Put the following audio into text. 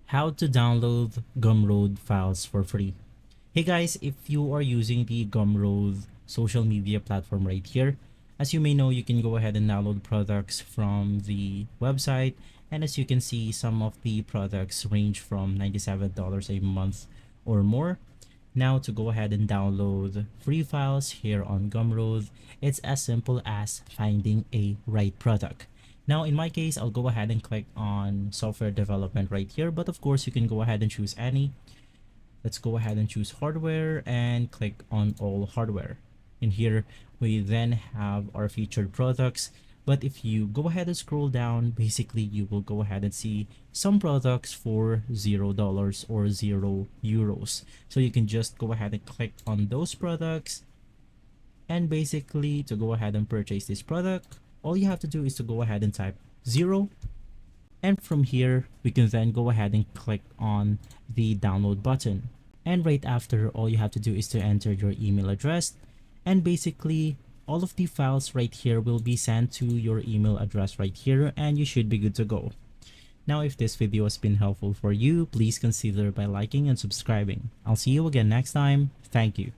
How to download Gumroad files for free. Hey guys, if you are using the Gumroad social media platform right here, as you may know, you can go ahead and download products from the website. And as you can see, some of the products range from $97 a month or more. Now to go ahead and download free files here on Gumroad, it's as simple as finding a right product. Now in my case, I'll go ahead and click on software development right here, but of course you can go ahead and choose any. Let's go ahead and choose hardware and click on all hardware. In here, we then have our featured products. But if you go ahead and scroll down, basically you will go ahead and see some products for $0 or €0. So you can just go ahead and click on those products. And basically to go ahead and purchase this product, all you have to do is to go ahead and type 0. And from here, we can then go ahead and click on the download button. And right after, all you have to do is to enter your email address. And basically, all of the files right here will be sent to your email address right here, and you should be good to go. Now, if this video has been helpful for you, please consider by liking and subscribing. I'll see you again next time. Thank you.